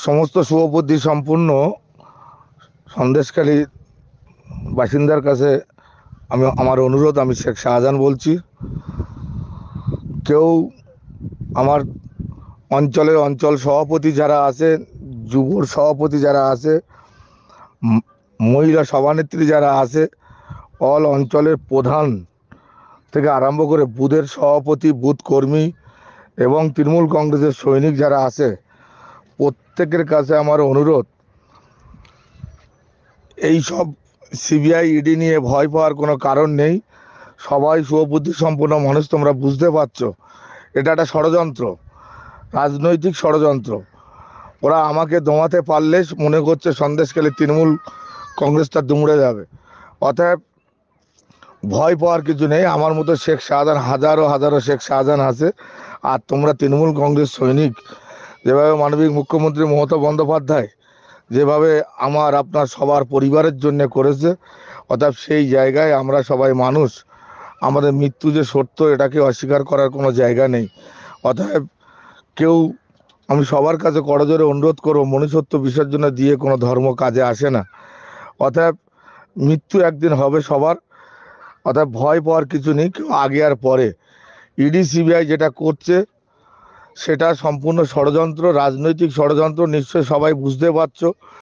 সমস্ত শুভবুদ্ধি সম্পূর্ণ সন্দেশখালী বাসিন্দার কাছে আমার অনুরোধ, আমি শেখ শাহজাহান বলছি। কেউ আমার অঞ্চল সভাপতি যারা আছে, যুবর সভাপতি যারা আছে, মহিলা সভানেত্রী যারা আছে, অল অঞ্চলের প্রধান থেকে আরম্ভ করে বুথের সভাপতি, বুথ কর্মী এবং তৃণমূল কংগ্রেসের সৈনিক যারা আছে, প্রত্যেকের কাছে আমার অনুরোধ, এই সব সিবিআই ইডি নিয়ে ভয় পাওয়ার কোনো কারণ নেই। সবাই শুভবুদ্ধি সম্পন্ন মানুষ, তোমরা বুঝতে পারছো এটা একটা ষড়যন্ত্র, রাজনৈতিক ষড়যন্ত্র। ওরা আমাকে দমাতে পারলে মনে করছে সন্দেশখালী তৃণমূল কংগ্রেসটা দুমড়ে যাবে। অতএব ভয় পাওয়ার কিছু নেই। আমার মতো শেখ শাহজাহান হাজারো হাজারো শেখ শাহজাহান আছে। আর তোমরা তৃণমূল কংগ্রেস সৈনিক, যেভাবে মাননীয় মুখ্যমন্ত্রী মমতা বন্দ্যোপাধ্যায় যেভাবে আমার আপনার সবার পরিবারের জন্য করেছে, অর্থাৎ সেই জায়গায় আমরা সবাই মানুষ, আমাদের মৃত্যু যে সত্য এটাকে অস্বীকার করার কোনো জায়গা নেই। অতএব কেউ, আমি সবার কাছে করজোরে অনুরোধ করবো, মনুষ্যত্ব বিসর্জন দিয়ে কোনো ধর্ম কাজে আসে না। অতএব মৃত্যু একদিন হবে সবার, অর্থাৎ ভয় পাওয়ার কিছু নেই। কেউ আগে আর পরে ইডি সিবিআই যেটা করছে সেটা সম্পূর্ণ ষড়যন্ত্র, রাজনৈতিক ষড়যন্ত্র, নিশ্চয়ই সবাই বুঝতে পারছো।